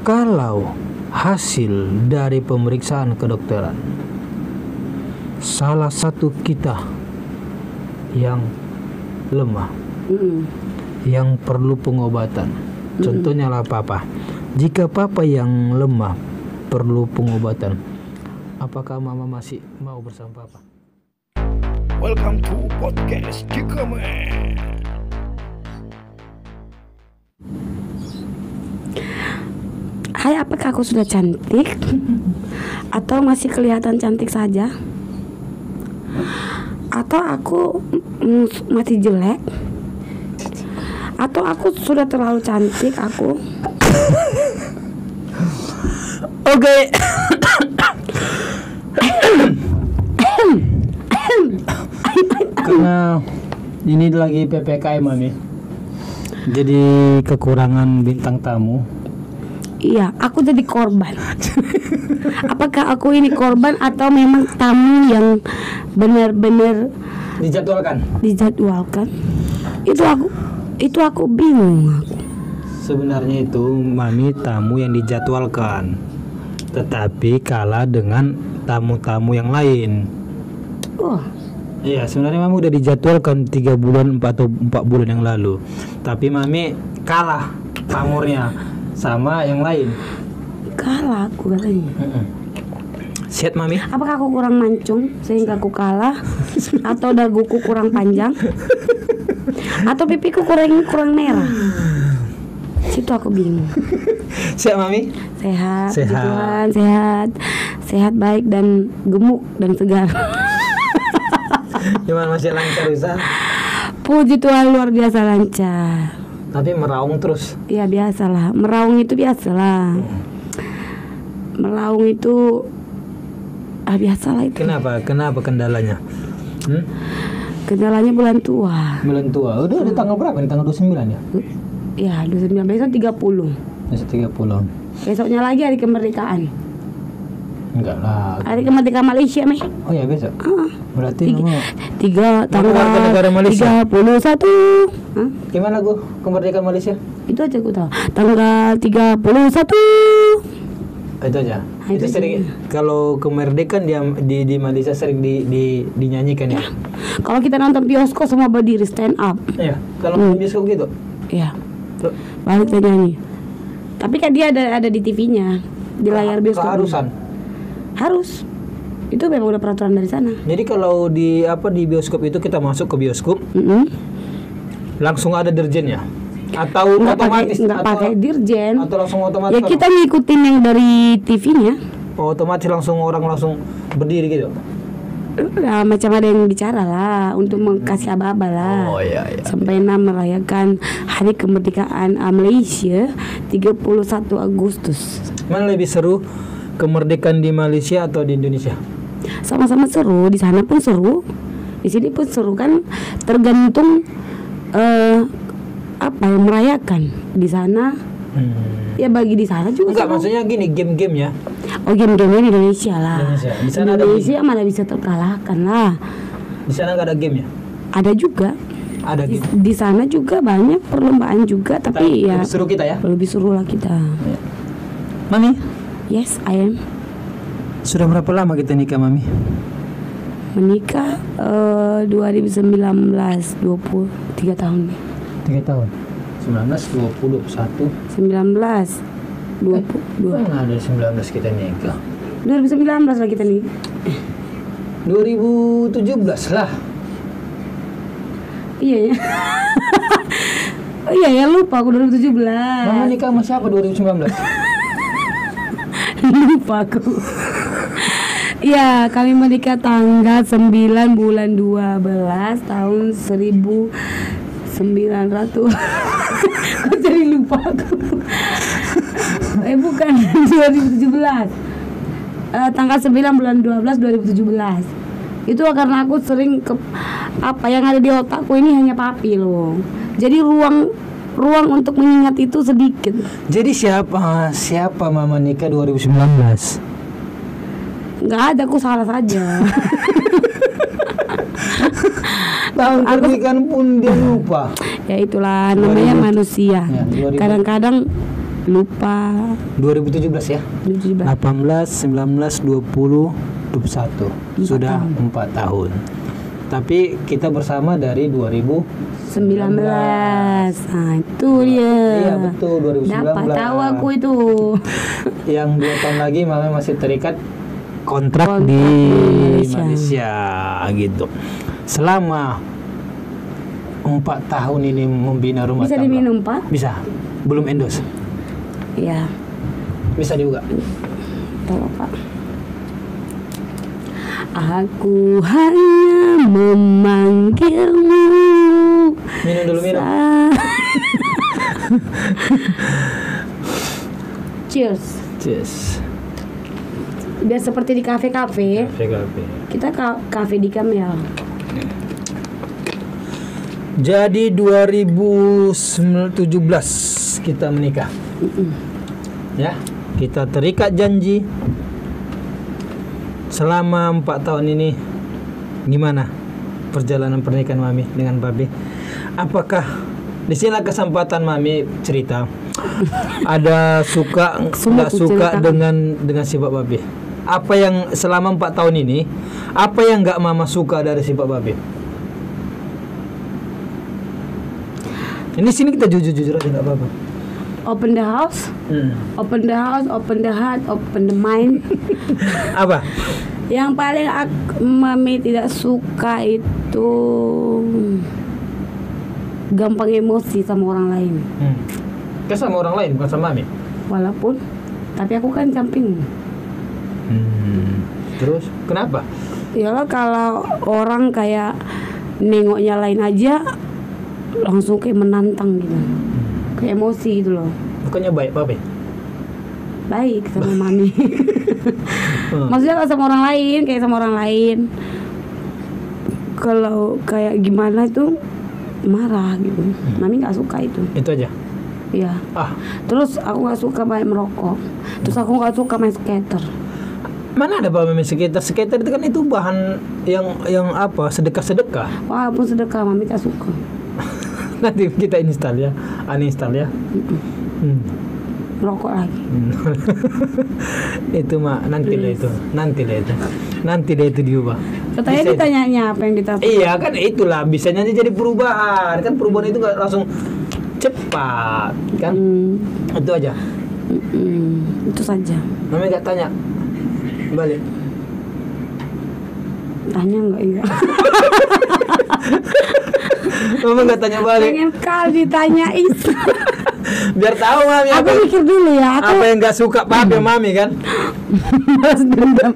Kalau hasil dari pemeriksaan kedokteran salah satu kita yang lemah, yang perlu pengobatan, contohnya lah papa. Jika papa yang lemah perlu pengobatan, apakah mama masih mau bersama papa? Welcome to podcast Kikoman. Hai, apakah aku sudah cantik? Atau masih kelihatan cantik saja? Atau aku masih jelek? Atau aku sudah terlalu cantik aku? Oke. Karena ini lagi PPKM Mami, jadi kekurangan bintang tamu. Iya, aku jadi korban. Apakah aku ini korban atau memang tamu yang benar-benar dijadwalkan? Itu aku bingung. Sebenarnya itu Mami tamu yang dijadwalkan, tetapi kalah dengan tamu-tamu yang lain. Oh. Iya, sebenarnya Mami udah dijadwalkan 3 bulan 4 bulan yang lalu, tapi Mami kalah pamornya sama yang lain. Kalah aku katanya. Siap Mami? Apakah aku kurang mancung sehingga aku kalah? Atau daguku kurang panjang? Atau pipiku kurang merah? Situ aku bingung. Siap Mami? Sehat. Tuhan, sehat baik dan gemuk dan segar. Gimana, masih lancar usaha? Puji Tuhan, luar biasa lancar. Tapi meraung terus. Iya, biasalah. Meraung itu biasalah. Meraung itu biasalah itu. Kenapa kendalanya? Kendalanya bulan tua. Udah tanggal berapa nih? Tanggal 29 ya? Ya, 29, besok 30. Besok 30. Besoknya lagi hari kemerdekaan. Enggak lah. Hari kemerdekaan Malaysia, Meh. Oh ya, besok. Berarti tanggal 31. Gimana gua kemerdekaan Malaysia? Itu aja aku tahu. Tanggal 31. Itu aja. Itu aja. sering kalau kemerdekaan di Malaysia sering dinyanyikan ya. Kalau kita nonton bioskop semua berdiri stand up. Iya, kalau bioskop gitu. Iya. Baru kita nyanyi. Tapi kan dia ada di TV-nya, di layar bioskop. Keharusan. Harus. Itu memang udah peraturan dari sana. Jadi kalau di bioskop itu kita masuk ke bioskop, langsung ada dirjennya. Atau otomatis? Nggak pakai dirjen. Atau langsung otomatis? Ya kita ngikutin yang dari TV-nya. Oh, otomatis orang langsung berdiri gitu. Nah, macam ada yang bicara lah untuk mengkasih aba-aba lah. Oh iya. Sampai merayakan Hari Kemerdekaan Malaysia 31 Agustus. Mana lebih seru, kemerdekaan di Malaysia atau di Indonesia? Sama-sama seru, di sana pun seru, di sini pun seru kan, tergantung apa yang merayakan di sana. Ya bagi di sana juga. Enggak, seru. maksudnya gini, game-game ya. Oh, game-game di Indonesia lah. Di sana Indonesia mana bisa terkalahkan lah. Di sana nggak ada game ya? Ada juga. Ada game. Di sana juga banyak perlombaan juga, tapi ya lebih seru kita ya. lebih seru lah kita. Mami, Yes, I am. sudah berapa lama kita nikah Mami? Menikah 2019, 23 tahun. 3 tahun. 19, 20, 21. 19, 22. Mana ada 19 kita nikah? 2019 lah kita nih. 2017 lah. Iya ya. Oh iya ya, lupa aku 2017. Mama nikah sama siapa 2019? Lupa aku. Iya, kami menikah tanggal 9 bulan 12 tahun 1900. Kok jadi lupa aku. Bukan 2017. Tanggal 9 bulan 12 2017. Itu karena aku sering apa yang ada di otakku ini hanya papi loh. Jadi ruang untuk mengingat itu sedikit. Jadi siapa Mama nikah 2019? Nggak ada, aku salah saja. Tahun pernikahan pun dia lupa. Ya itulah namanya manusia. Ya, 2000. Kadang-kadang lupa. 2017 ya. 2017. 18, 19, 20, 21. Sudah 4 tahun. Tapi kita bersama dari 19. Nah, itu dia. Iya betul, 2019. Dapat tahu aku itu. Yang 2 tahun lagi Mami masih terikat kontrak di Malaysia gitu. Selama 4 tahun ini membina rumah Bisa tangga. diminum, Pak? Bisa. Belum endorse. Iya. Bisa dibuka. Tolong, Pak. Aku hanya memanggilmu. Minum dulu, minum. Cheers. Cheers. Biar seperti di kafe-kafe. Kita kafe di Camel. Jadi 2017 kita menikah. Ya, kita terikat janji. Selama 4 tahun ini gimana perjalanan pernikahan Mami dengan Babe? Apakah di sini kesempatan Mami cerita ada suka nggak suka dengan sifat Babe? Apa yang selama 4 tahun ini, apa yang nggak Mama suka dari sifat Babe? Ini sini kita jujur-jujur aja, nggak apa-apa. Open the house, open the house, open the heart, open the mind. Apa? Yang paling Mami tidak suka itu gampang emosi sama orang lain. Kan sama orang lain, bukan sama Mami. Walaupun, tapi aku kan camping. Terus kenapa? Yalah, kalau orang kayak nengoknya lain aja langsung kayak menantang gitu, kayak emosi gitu loh. Bukannya baik Babe? Baik sama Mami. Maksudnya kalau sama orang lain, kayak sama orang lain, kalau kayak gimana itu marah gitu. Mami nggak suka itu. Itu aja. Iya. Terus aku nggak suka banyak merokok. Terus aku nggak suka main skater. Mana ada Babe main skater? Skater itu kan itu bahan yang apa? Sedekah-sedekah. Walaupun sedekah Mami tak suka. Nanti kita install ya, uninstall ya. Merokok lagi. Itu mah nanti lah itu, nanti deh itu diubah. Katanya Bisa ditanyanya apa yang ditaruh. Iya kan itulah bisanya jadi perubahan, kan perubahan itu nggak langsung cepat kan. Itu aja. Itu saja. Mami nggak tanya balik. Tanya nggak ya? Mama nggak tanya balik. Pengen kali ditanyain. Biar tahu Mami Aku mikir dulu ya. apa yang nggak suka Papi Mami kan. Balas dendam.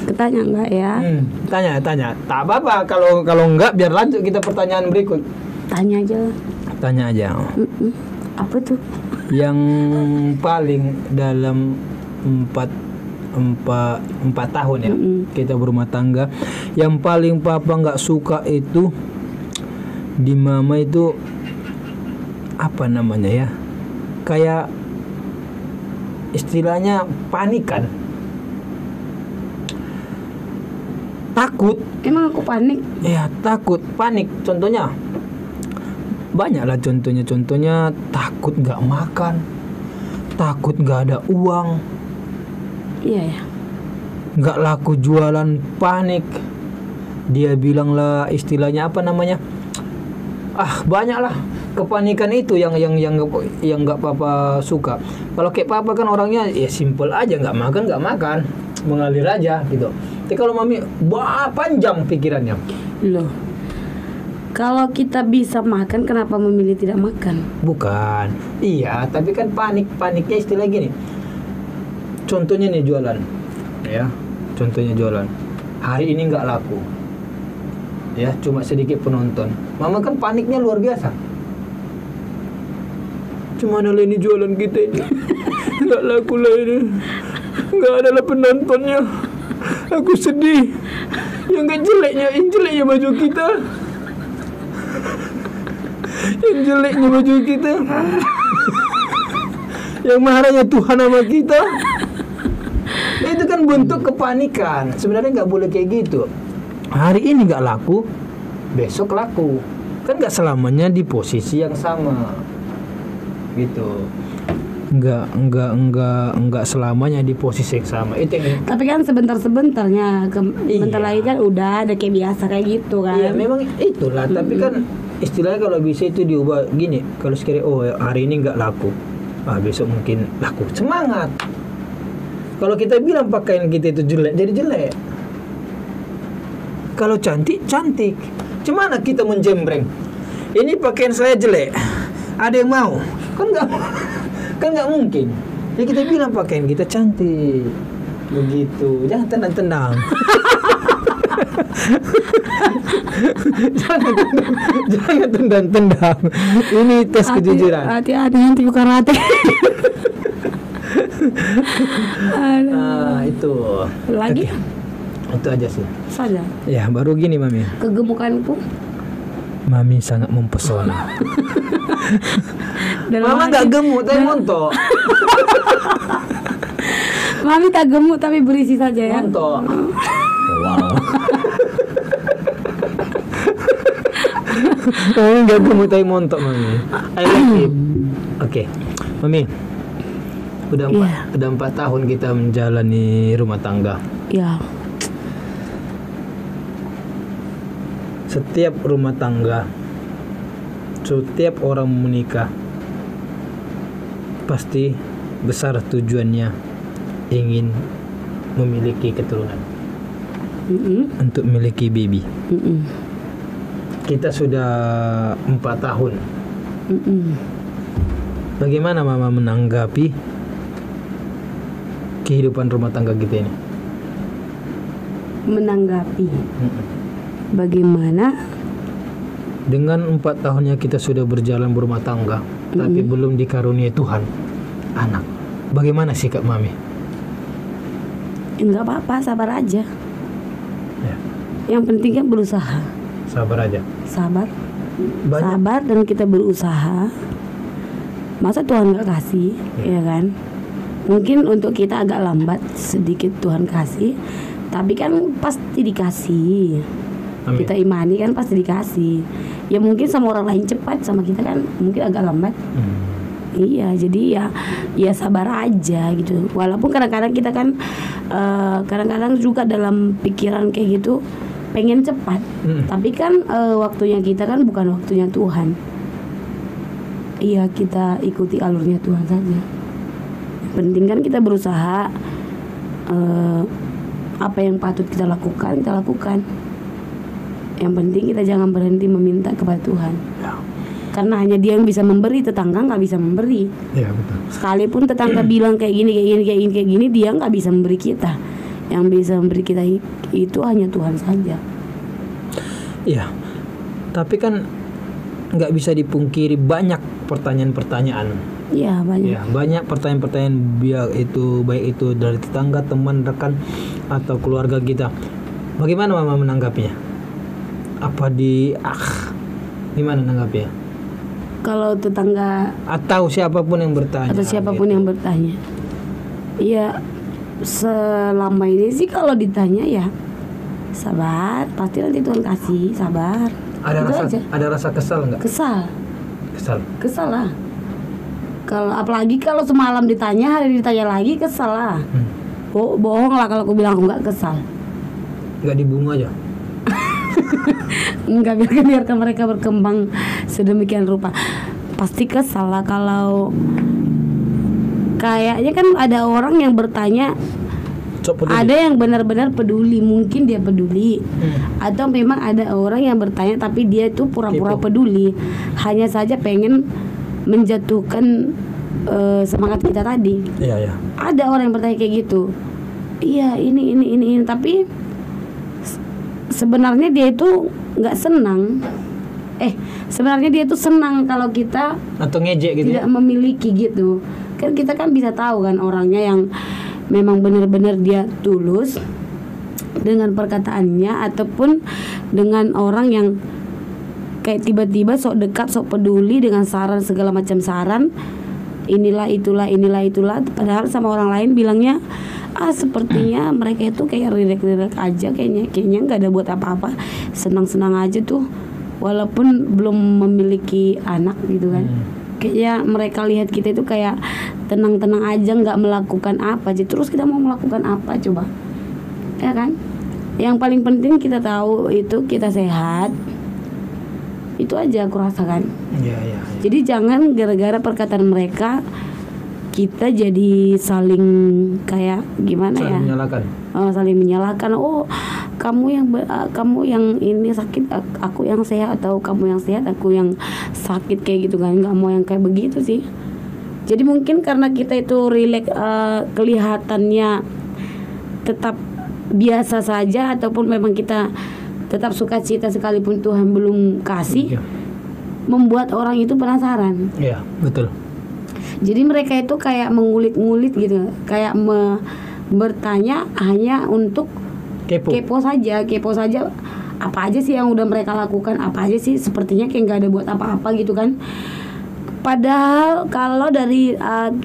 Ketanya nggak ya? Tanya. Tak apa-apa kalau enggak biar lanjut kita pertanyaan berikut. Tanya aja. Tanya aja. Apa tuh? Yang paling dalam 4 tahun ya kita berumah tangga, yang paling Papa nggak suka itu di Mama itu apa namanya ya, kayak istilahnya panikan, takut. Emang aku panik? Ya takut, panik. Contohnya banyak lah, contohnya takut nggak makan, takut nggak ada uang. Iya ya. Nggak laku jualan, panik. Dia bilang lah istilahnya apa namanya, banyak lah kepanikan itu yang nggak Papa suka. Kalau kayak Papa kan orangnya ya simple aja, nggak makan mengalir aja gitu. Tapi kalau Mami panjang pikirannya. Loh, kalau kita bisa makan, kenapa memilih tidak makan? Bukan, iya, tapi kan paniknya istilah gini. Contohnya nih jualan, ya. Contohnya jualan. Hari ini nggak laku, ya, cuma sedikit penonton. Mama kan paniknya luar biasa. Cuma ada ini jualan kita ini, nggak laku lah ini, nggak ada lah penontonnya. Aku sedih. Yang jeleknya baju kita. Yang jeleknya baju kita. Yang marahnya Tuhan sama kita. Itu kan bentuk kepanikan. Sebenarnya nggak boleh kayak gitu. Hari ini nggak laku, besok laku. Kan nggak selamanya di posisi yang sama, gitu. nggak selamanya di posisi yang sama. Itu yang Tapi kan sebentar-sebentarnya bentar Iya. lagi kan udah ada kayak biasa kayak gitu kan. Iya memang itulah, tapi kan istilahnya kalau bisa itu diubah gini. Kalau sekiranya hari ini nggak laku, besok mungkin laku. Semangat. Kalau kita bilang pakaian kita itu jelek, jadi jelek. Kalau cantik, cantik. Cemana kita menjembreng? Ini pakaian saya jelek, ada yang mau? Kan nggak mungkin. Ya kita bilang pakaian kita cantik, begitu. Jangan tendang-tendang. jangan tendang-tendang. Ini tes kejujuran. Hati-hati nanti bukan rata. Itu. Lagi? Oke. Itu aja sih. Saja. Ya baru gini Mami. Kegemukanku. Mami sangat mempesona. Dan Mama nggak gemuk tapi montok. Mami tak gemuk tapi berisi saja ya. Montok. Wow. Mami nggak gemuk tapi montok Mami. I like it. Oke, Mami. Udah 4 tahun kita menjalani rumah tangga. Ya. Setiap rumah tangga, setiap orang menikah, pasti besar tujuannya ingin memiliki keturunan, untuk memiliki baby. Kita sudah 4 tahun. Bagaimana Mama menanggapi kehidupan rumah tangga kita ini? Menanggapi bagaimana Dengan 4 tahunnya kita sudah berjalan berumah tangga, tapi belum dikaruniai Tuhan anak. Bagaimana sikap Mami? enggak apa-apa, sabar aja. Ya, Yang penting kan berusaha. sabar aja. Sabar. Banyak. Sabar dan kita berusaha. Masa Tuhan nggak kasih, ya kan? Mungkin untuk kita agak lambat sedikit Tuhan kasih, tapi kan pasti dikasih. Amin. Kita imani kan pasti dikasih. Ya mungkin sama orang lain cepat, sama kita kan mungkin agak lambat. Iya, jadi ya sabar aja gitu. Walaupun kadang-kadang kita kan kadang-kadang juga dalam pikiran kayak gitu pengen cepat. Tapi kan waktunya kita kan bukan waktunya Tuhan. Iya, kita ikuti alurnya Tuhan saja. Penting kan kita berusaha, apa yang patut kita lakukan, kita lakukan. Yang penting kita jangan berhenti meminta kepada Tuhan. Ya. Karena hanya Dia yang bisa memberi, tetangga nggak bisa memberi. Ya betul. Sekalipun tetangga bilang kayak gini, Dia nggak bisa memberi kita. Yang bisa memberi kita itu hanya Tuhan saja. Iya. Tapi kan nggak bisa dipungkiri banyak pertanyaan-pertanyaan. Iya, banyak. Ya, banyak pertanyaan-pertanyaan baik itu dari tetangga, teman, rekan atau keluarga kita. Bagaimana Mama menanggapinya? Apa gimana menanggapinya? Kalau tetangga Atau siapapun yang bertanya. atau siapapun gitu. yang bertanya, ya selama ini sih kalau ditanya ya sabar, pasti nanti Tuhan kasih, sabar. Itu aja. Ada rasa kesal nggak? Kesal lah. Kalau apalagi kalau semalam ditanya, hari ditanya lagi, kesal lah. Bohong lah kalau aku bilang aku nggak kesal. Nggak dibunuh aja. Enggak, biarkan mereka berkembang sedemikian rupa. Pasti kesal lah kalau kayaknya kan ada orang yang bertanya, ada yang benar-benar peduli, mungkin dia peduli, atau memang ada orang yang bertanya tapi dia itu pura-pura peduli, hanya saja pengen menjatuhkan semangat kita tadi. Iya. Ada orang yang bertanya kayak gitu. Iya, ini, tapi sebenarnya dia itu nggak senang. Sebenarnya dia itu senang kalau kita Atau ngejek gitu. tidak memiliki gitu. Kan kita kan bisa tahu kan orangnya yang memang benar-benar dia tulus dengan perkataannya, ataupun dengan orang yang kayak tiba-tiba sok dekat, sok peduli dengan saran, segala macam saran. Inilah itulah. Padahal sama orang lain bilangnya sepertinya mereka itu kayak rileks aja, kayaknya nggak ada buat apa-apa, senang-senang aja tuh, walaupun belum memiliki anak gitu kan. Kayaknya mereka lihat kita itu kayak tenang-tenang aja, nggak melakukan apa aja, terus kita mau melakukan apa coba, ya kan? Yang paling penting kita tahu itu kita sehat, itu aja aku rasakan. Ya. Jadi jangan gara-gara perkataan mereka kita jadi saling kayak gimana saling ya? menyalahkan. Saling menyalahkan. Oh, kamu yang ini sakit, aku yang sehat, atau kamu yang sehat, aku yang sakit, kayak gitu kan? Nggak mau yang kayak begitu sih. Jadi mungkin karena kita itu relax, kelihatannya tetap biasa saja, ataupun memang kita tetap sukacita sekalipun Tuhan belum kasih, membuat orang itu penasaran. Iya, betul. Jadi mereka itu kayak mengulik-ngulik gitu, kayak bertanya hanya untuk kepo saja, apa aja sih yang udah mereka lakukan, apa aja sih, sepertinya kayak nggak ada buat apa-apa gitu kan. Padahal kalau dari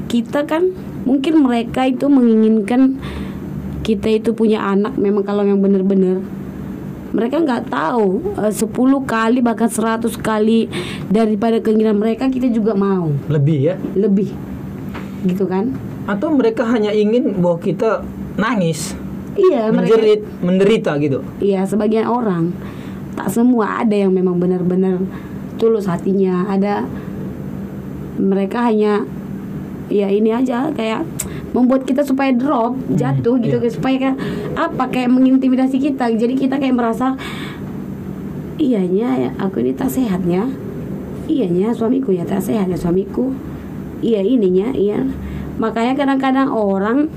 kita kan mungkin mereka itu menginginkan kita itu punya anak, memang kalau yang benar-benar mereka nggak tahu 10 kali bahkan 100 kali daripada keinginan mereka kita juga mau lebih gitu kan. Atau mereka hanya ingin bahwa kita nangis, iya, menderita gitu. Iya, sebagian orang, tak semua, ada yang memang benar-benar tulus hatinya, ada mereka hanya ya ini aja kayak membuat kita supaya drop, jatuh gitu, supaya kayak mengintimidasi kita. Jadi kita kayak merasa iyanya aku ini tak sehatnya, iyanya suamiku ya tak sehat ya suamiku, iya ininya iya. Makanya kadang-kadang orang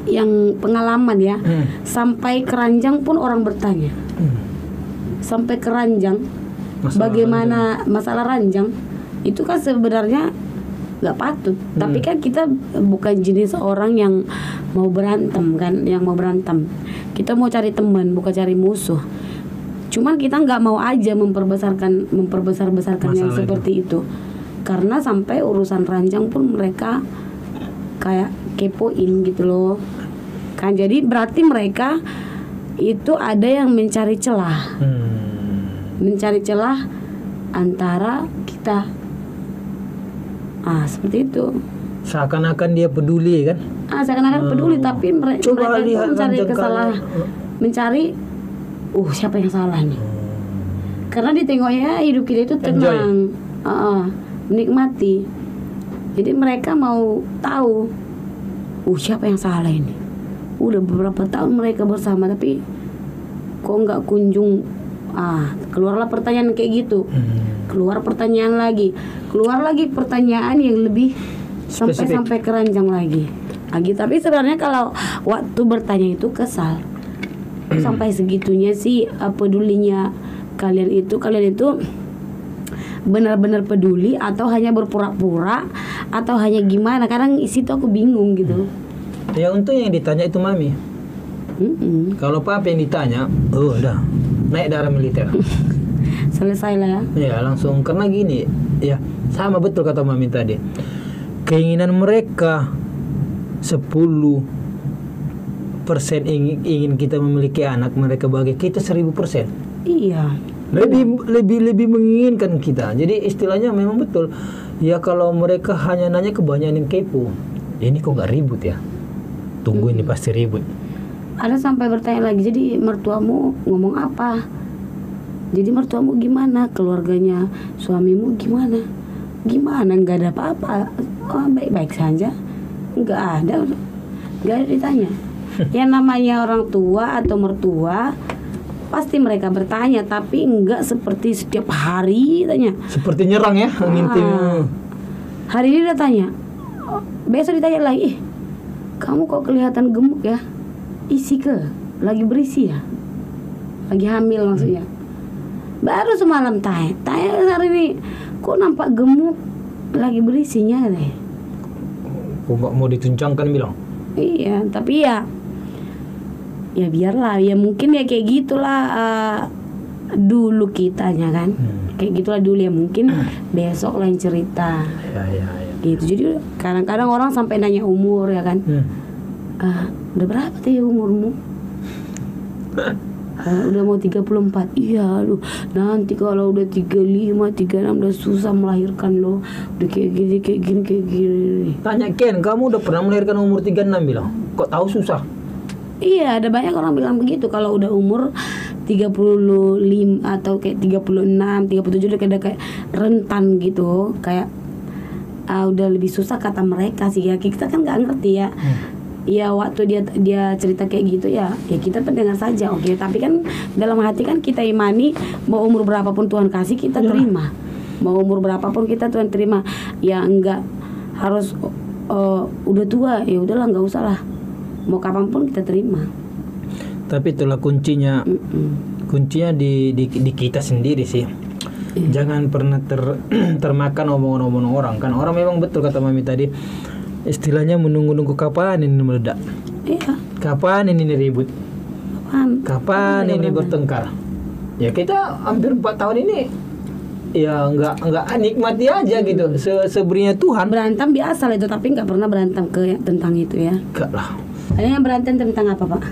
yang pengalaman ya, sampai keranjang pun orang bertanya, sampai keranjang bagaimana masalah ranjang itu kan sebenarnya nggak patut. Tapi kan kita bukan jenis orang yang mau berantem kan, kita mau cari teman, bukan cari musuh. Cuman kita nggak mau aja memperbesarkan yang seperti itu, karena sampai urusan ranjang pun mereka kayak kepoin gitu loh kan. Jadi berarti mereka itu ada yang mencari celah, antara kita. Seperti itu. Seakan-akan dia peduli kan? Seakan-akan peduli, tapi mereka itu mencari kesalahan, mencari siapa yang salah nih? Karena ditengoknya hidup kita itu tenang, menikmati. Jadi mereka mau tahu, siapa yang salah ini? Udah beberapa tahun mereka bersama, tapi kok nggak kunjung. Keluarlah pertanyaan kayak gitu. Keluar pertanyaan lagi pertanyaan yang lebih sampai keranjang lagi. Tapi sebenarnya kalau waktu bertanya itu kesal. Sampai segitunya sih pedulinya kalian itu benar-benar peduli atau hanya berpura-pura atau hanya gimana? Kadang isi itu aku bingung gitu. Ya untuk yang ditanya itu mami. Kalau papa yang ditanya, udah naik darah militer. Selesai lah ya. Ya langsung, karena gini ya, sama betul kata mami tadi, keinginan mereka 10% ingin kita memiliki anak, mereka bagi kita 1000%. Iya, lebih menginginkan kita. Jadi istilahnya memang betul ya, kalau mereka hanya nanya kebanyakan yang kepo, ini kok nggak ribut ya, tunggu ini pasti ribut. Ada sampai bertanya lagi, jadi mertuamu ngomong apa? Jadi mertuamu gimana? Keluarganya suamimu gimana? Nggak ada apa-apa. Baik-baik saja. Nggak ada ditanya. Yang namanya orang tua atau mertua pasti mereka bertanya, tapi enggak seperti setiap hari tanya. Seperti nyerang ya, ngintip. Hari ini dia tanya, besok ditanya lagi, kamu kok kelihatan gemuk ya? Isi lagi berisi ya? Lagi hamil maksudnya. Baru semalam tanya hari ini, kok nampak gemuk, lagi berisinya deh. Kok nggak mau dituncangkan bilang? Iya, tapi ya biarlah, ya mungkin ya kayak gitulah dulu kitanya kan. Kayak gitulah dulu ya, mungkin besok lain cerita. Ya. Gitu. Jadi kadang-kadang orang sampai nanya umur ya kan. Udah berapa tuh ya umurmu? Udah mau 34. Iya, aduh, nanti kalau udah 35, 36 udah susah melahirkan loh. Udah kayak gini. Tanya Ken, kamu udah pernah melahirkan umur 36 bilang? Kok tahu susah? Iya, ada banyak orang bilang begitu. Kalau udah umur 35 atau kayak 36, 37 udah kayak rentan gitu. Kayak udah lebih susah kata mereka sih ya. Kita kan nggak ngerti ya. Ya waktu dia cerita kayak gitu ya kita pendengar saja, oke. Tapi kan dalam hati kan kita imani, mau umur berapapun Tuhan kasih kita terima, mau umur berapapun kita Tuhan terima. Ya enggak harus udah tua ya udahlah, nggak usah lah, mau kapanpun kita terima. Tapi itulah kuncinya. Kuncinya di kita sendiri sih. Jangan pernah termakan omongan-omongan orang. Kan orang memang betul kata Mami tadi, istilahnya menunggu-nunggu kapan ini meledak. Iya. Kapan ini ribut. Kapan ini berantem? bertengkar. Ya kita hampir 4 tahun ini ya nggak nikmati aja gitu. Sebenarnya Tuhan. Berantem biasa lah itu, tapi nggak pernah berantem tentang itu ya. Enggak lah. Ada yang berantem tentang apa, Pak?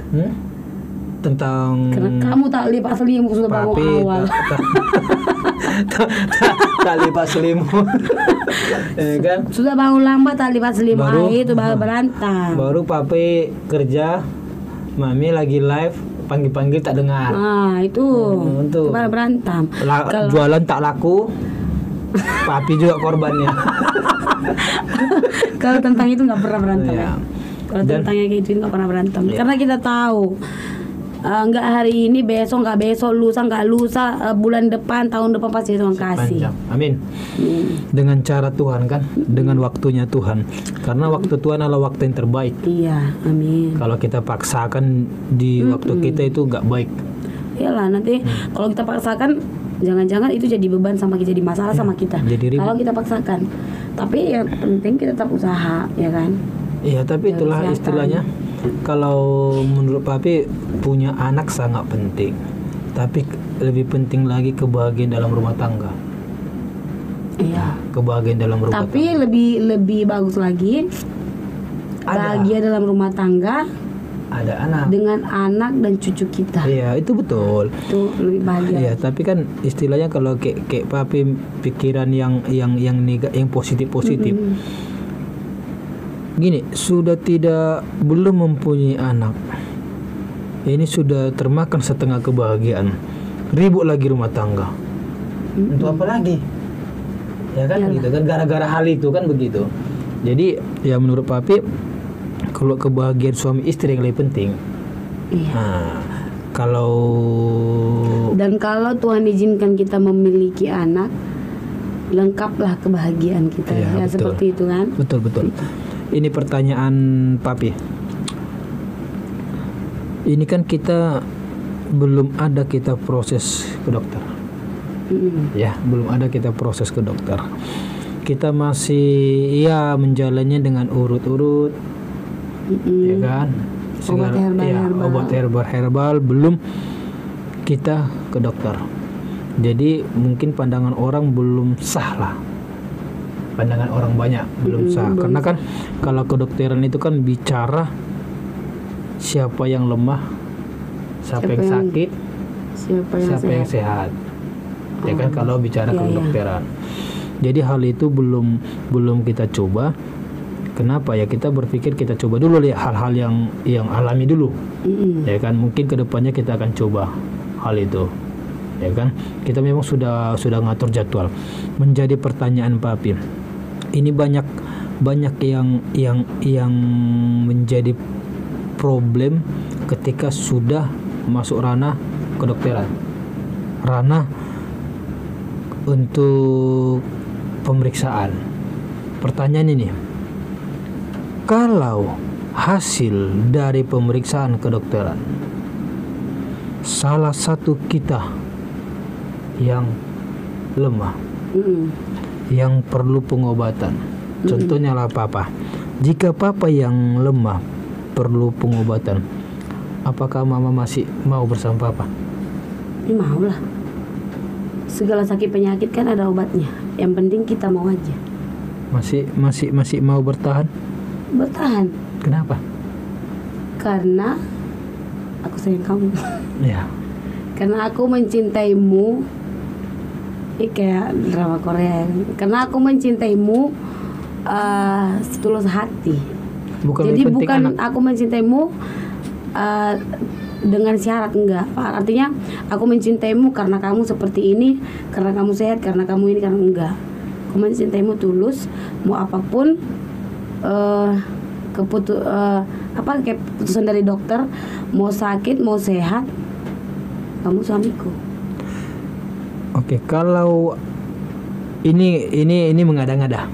Tentang Karena kamu tak lipat selimut sudah bangun awal. Tak lipat selimut. Kan? Sudah bangun lambat tak lipat selimut, itu baru berantem. Baru papi kerja, Mami lagi live, panggil-panggil tak dengar. Itu baru berantem. Jualan tak laku, papi juga korbannya. Kalau tentang itu nggak pernah berantem. Ya. Kalau tentangnya kayak gitu nggak pernah berantem. Karena kita tahu nggak hari ini, besok nggak besok, lusa nggak lusa, bulan depan, tahun depan pasti Tuhan kasih. Amin. Dengan cara Tuhan kan, dengan waktunya Tuhan. Karena waktu Tuhan adalah waktu yang terbaik. Iya, amin. Kalau kita paksakan di waktu kita itu nggak baik. Iyalah, nanti kalau kita paksakan, jangan-jangan itu jadi beban sama kita, jadi masalah sama kita. Kalau kita paksakan, tapi yang penting kita tetap usaha, ya kan? Iya, tapi itulah istilahnya. Kalau menurut papi, punya anak sangat penting, tapi lebih penting lagi kebahagiaan dalam rumah tangga. Iya. Kebahagiaan dalam rumah tapi tangga. lebih bagus lagi bahagia dalam rumah tangga. Ada anak. Dengan anak dan cucu kita. Iya, itu betul. Itu lebih bahagia. Iya, tapi kan istilahnya kalau kayak papi pikiran yang positif. Gini, sudah belum mempunyai anak, ini sudah termakan setengah kebahagiaan, ribut lagi rumah tangga. Untuk apa lagi? Ya kan gitu kan, gara-gara hal itu kan begitu. Jadi ya menurut papi, kalau kebahagiaan suami istri yang lebih penting. Iya. Nah, kalau Tuhan izinkan kita memiliki anak, lengkaplah kebahagiaan kita. Ya seperti itu kan. Betul. Ini pertanyaan papi. Ini kan kita belum ada kita proses ke dokter. Ya, belum ada kita proses ke dokter. Kita masih menjalannya dengan urut-urut. Ya kan? Obat herbal belum kita ke dokter. Jadi mungkin pandangan orang belum sah lah. Pandangan orang banyak belum sah. Karena kan kalau kedokteran itu kan bicara siapa yang lemah, siapa yang sakit, siapa yang sehat. Ya kan kalau bicara kedokteran. Jadi hal itu belum kita coba. Kenapa ya? Kita berpikir kita coba dulu lihat hal-hal yang alami dulu. Ya kan, mungkin kedepannya kita akan coba hal itu. Ya kan, kita memang sudah ngatur jadwal. Menjadi pertanyaan papi, ini banyak yang menjadi problem ketika sudah masuk ranah kedokteran, ranah untuk pemeriksaan. Pertanyaan ini, kalau hasil dari pemeriksaan kedokteran salah satu kita yang lemah, yang perlu pengobatan, contohnya lah papa. Jika papa yang lemah perlu pengobatan, apakah mama masih mau bersama papa? Mau lah. Segala sakit penyakit kan ada obatnya. Yang penting kita mau aja. Masih mau bertahan? Bertahan. Kenapa? Karena aku sayang kamu. Ya. Karena aku mencintaimu. Ini kayak drama Korea. Karena aku mencintaimu setulus hati. Jadi bukan aku mencintaimu dengan syarat, enggak. Artinya aku mencintaimu karena kamu seperti ini, karena kamu sehat, karena kamu ini, karena enggak. Aku mencintaimu tulus, mau apapun kayak keputusan dari dokter, mau sakit mau sehat, kamu suamiku. Oke, kalau ini mengada-ngada.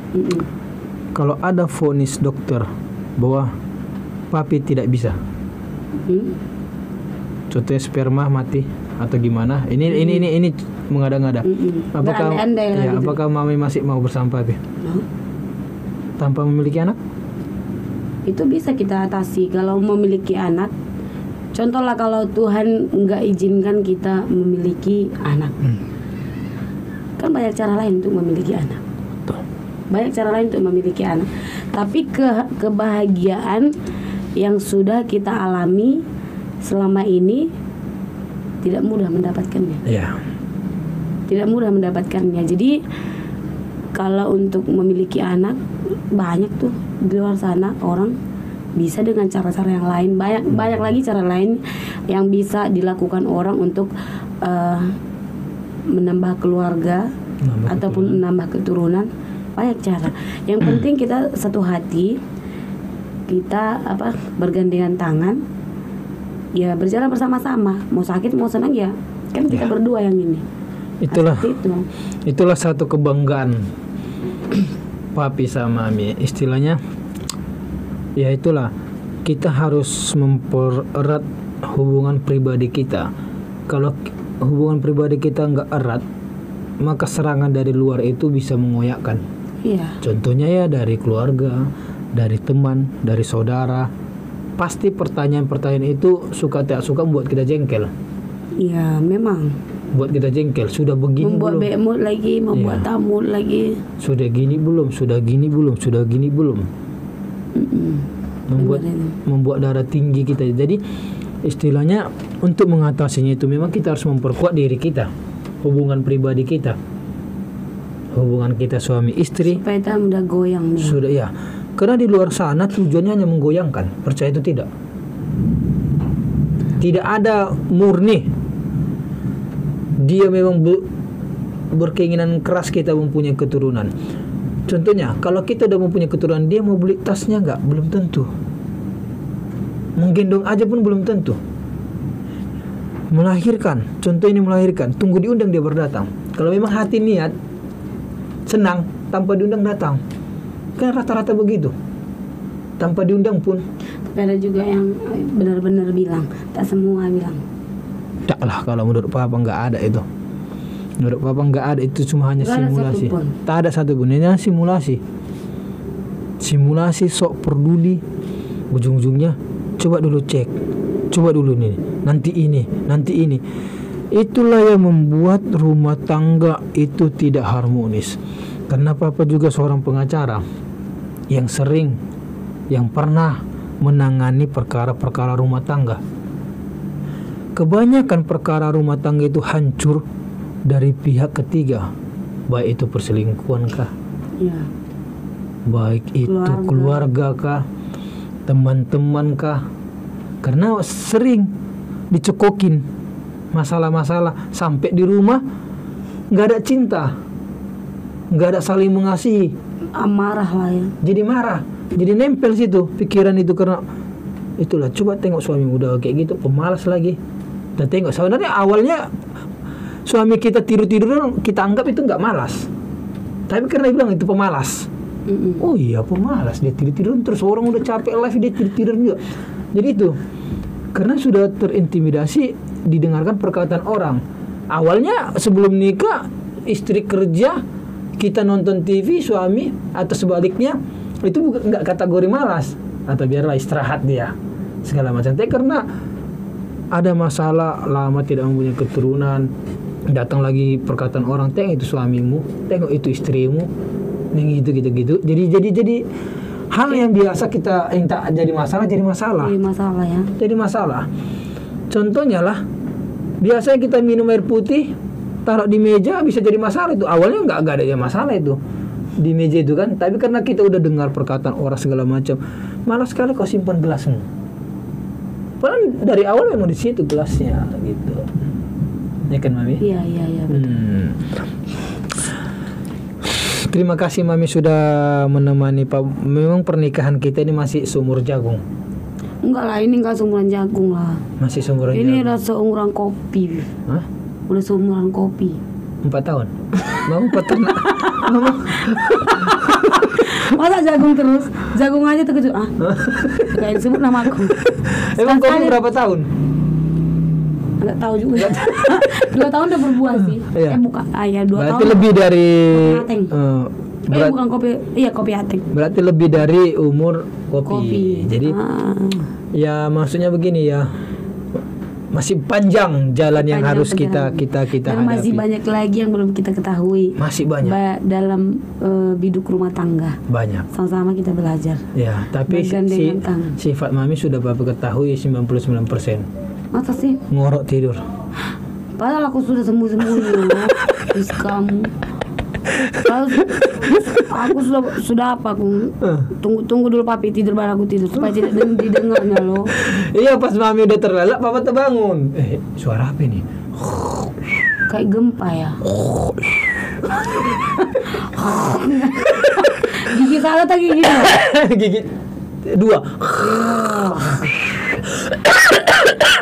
Kalau ada vonis dokter bahwa papi tidak bisa, contohnya sperma mati atau gimana? Ini mengada-ngada. Apakah mami masih mau bersama papi? Tanpa memiliki anak? Itu bisa kita atasi kalau memiliki anak. Contohlah kalau Tuhan nggak izinkan kita memiliki anak. Kan banyak cara lain untuk memiliki anak. Banyak cara lain untuk memiliki anak. Tapi kebahagiaan yang sudah kita alami selama ini tidak mudah mendapatkannya. Iya. Tidak mudah mendapatkannya. Jadi kalau untuk memiliki anak, banyak tuh di luar sana orang bisa dengan cara-cara yang lain. Banyak lagi cara lain yang bisa dilakukan orang untuk menambah keluarga ataupun menambah keturunan. Banyak cara. Yang penting kita satu hati, kita bergandengan tangan, ya berjalan bersama-sama. Mau sakit mau senang ya kan kita berdua yang ini. Itulah satu kebanggaan papi sama mami. Istilahnya ya itulah, kita harus mempererat hubungan pribadi kita. Kalau hubungan pribadi kita nggak erat, maka serangan dari luar itu bisa mengoyakkan. Contohnya ya dari keluarga, dari teman, dari saudara. Pasti pertanyaan-pertanyaan itu suka tak suka membuat kita jengkel. Iya, memang. Buat kita jengkel. Sudah begini membuat belum? Membuat lagi, membuat tamu lagi. Sudah gini belum? Sudah gini belum? Sudah gini belum? Membuat darah tinggi kita. Jadi istilahnya untuk mengatasinya itu memang kita harus memperkuat diri kita, hubungan pribadi kita, hubungan kita suami istri. Supaya kita udah goyang. Sudah ya. Karena di luar sana tujuannya hanya menggoyangkan. Percaya itu tidak? Tidak ada murni. Dia memang berkeinginan keras kita mempunyai keturunan. Contohnya, kalau kita udah mempunyai keturunan, dia mau beli tasnya nggak? Belum tentu. Menggendong aja pun belum tentu. Melahirkan, contoh ini melahirkan, tunggu diundang dia baru datang. Kalau memang hati niat senang, tanpa diundang datang. Kan rata-rata begitu. Tanpa diundang pun. Tapi ada juga yang benar-benar bilang, tak semua bilang. Tak lah, kalau menurut papa nggak ada itu. Menurut papa nggak ada, itu cuma hanya simulasi. Tak ada satupun, ini hanya simulasi. Simulasi sok peduli. Ujung-ujungnya coba dulu cek, coba dulu nih, nanti ini. Itulah yang membuat rumah tangga itu tidak harmonis. Karena papa juga seorang pengacara yang pernah menangani perkara-perkara rumah tangga. Kebanyakan perkara rumah tangga itu hancur dari pihak ketiga, baik itu perselingkuhan kah, baik itu keluarga kah, teman-teman kah. Karena sering dicekokin masalah-masalah sampai di rumah nggak ada cinta, nggak ada saling mengasihi. Marah lah ya. Jadi marah, jadi nempel situ pikiran itu. Karena itulah, coba tengok suami udah kayak gitu, pemalas lagi. Dan tengok, sebenarnya awalnya suami kita tidur-tiduran kita anggap itu nggak malas, tapi karena dia bilang itu pemalas. Oh iya pemalas, dia tidur-tiduran terus, orang udah capek live dia tidur-tiduran juga. Jadi itu karena sudah terintimidasi didengarkan perkataan orang. Awalnya sebelum nikah istri kerja, kita nonton TV, suami atau sebaliknya itu nggak kategori malas, atau biarlah istirahat dia segala macam. Tapi karena ada masalah lama tidak mempunyai keturunan, datang lagi perkataan orang, tengok itu suamimu, tengok itu istrimu, nih gitu. Jadi hal yang biasa kita yang tak jadi masalah. Jadi masalah ya. Jadi masalah. Contohnya lah, Biasanya kita minum air putih, taruh di meja bisa jadi masalah itu. Awalnya nggak ada masalah itu di meja itu kan. Tapi karena kita udah dengar perkataan orang segala macam, malas sekali kau simpan gelasmu. Padahal dari awal memang di situ gelasnya gitu. Ya kan Mami? Iya betul. Terima kasih Mami sudah menemani Pak. Memang pernikahan kita ini masih seumur jagung. Enggak lah, ini enggak seumuran jagung lah. Masih seumuran jagung. Ini udah seumuran kopi. Hah? Udah seumuran kopi. 4 tahun. Mau peternak. Masa jagung terus? Jagung aja terkejut. Kayak disebut nama aku. Emang kopi berapa tahun? Enggak tahu juga. 2 tahun udah berbuah sih. Iya. Bukan. Ya 2 tahun. Berarti lebih dari bukan kopi. Iya, kopi ateng. Berarti lebih dari umur kopi. Jadi ya maksudnya begini ya. Masih panjang jalan yang harus kita dan hadapi. masih banyak lagi yang belum kita ketahui. Masih banyak. Dalam biduk rumah tangga. Banyak. Sama-sama kita belajar. Ya, tapi sifat Mami sudah Bapak ketahui 99%. Masa sih? Ngorok tidur. Padahal aku sudah sembunyi-sembunyi loh. Terus kamu. Aku sudah apa aku tunggu dulu papi tidur baru aku tidur supaya tidak didengarnya loh. Iya, pas Mami udah terlelap Papa terbangun. Suara apa ini? Kayak gempa ya. Gigi salah tak gigi? Gigi 2.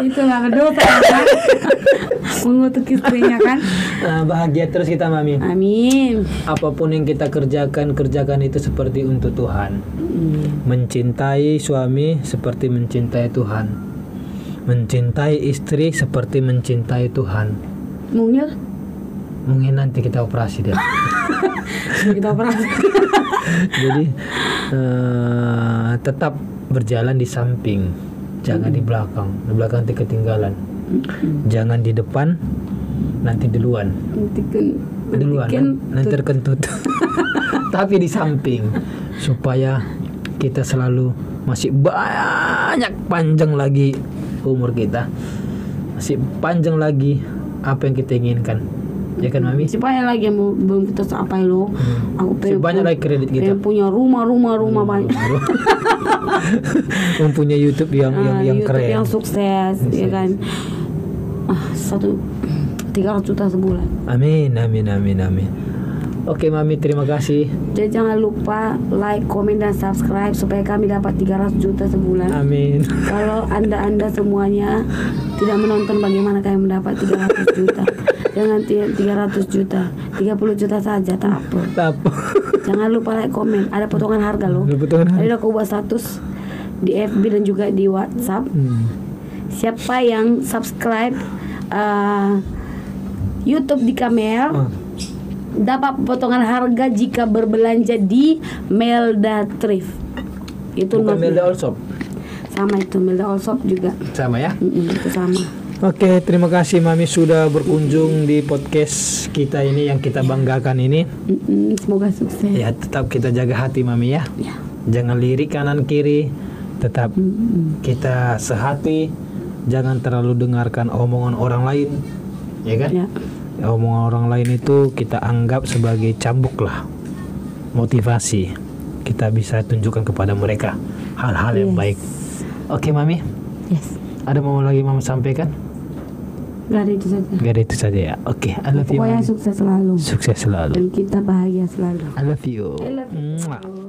Itulah berdosa kan. Mengutuk istrinya kan. Bahagia terus kita Mami. Amin. Apapun yang kita kerjakan itu seperti untuk Tuhan. Mencintai suami seperti mencintai Tuhan. Mencintai istri seperti mencintai Tuhan. Mungkin nanti kita operasi deh. Kita operasi. Jadi tetap berjalan di samping, jangan di belakang. Di belakang nanti ketinggalan. Jangan di depan, nanti duluan. Nanti terkentut. Tapi di samping, supaya kita selalu masih banyak panjang lagi umur kita, masih panjang lagi apa yang kita inginkan. Ya kan Mami? Supaya lagi yang belum kita capai loh. Aku pengen banyak lagi kredit kita. Pengen punya rumah banyak. Mempunyai YouTube yang YouTube keren. Yang sukses, ya kan. 300 juta sebulan. Amin. Oke Mami, terima kasih. Jadi jangan lupa like, komen, dan subscribe supaya kami dapat 300 juta sebulan. Amin. Kalau anda semuanya tidak menonton, bagaimana kami mendapat 300 juta? Jangan 300 juta, 30 juta saja, tak apa. Jangan lupa like, komen. Ada potongan harga loh. Tadi aku buat status di FB dan juga di WhatsApp. Siapa yang subscribe YouTube di Kamel dapat potongan harga jika berbelanja di Melda Thrift. Itu bukan Melda All Shop. Sama itu, Melda All Shop juga. Sama ya? Itu sama. Oke, terima kasih Mami sudah berkunjung di podcast kita ini yang kita banggakan ini. Semoga sukses. Ya, tetap kita jaga hati Mami ya. Jangan lirik kanan kiri. Tetap kita sehati. Jangan terlalu dengarkan omongan orang lain. Ya kan? Ya. Omongan orang lain itu kita anggap sebagai cambuk lah, motivasi. Kita bisa tunjukkan kepada mereka hal-hal yang baik. Oke Mami. Ada mau lagi Mama sampaikan? Gak ada itu saja ya. Oke, I love you. Pokoknya sukses selalu. Sukses selalu. Dan kita bahagia selalu. I love you. I love you.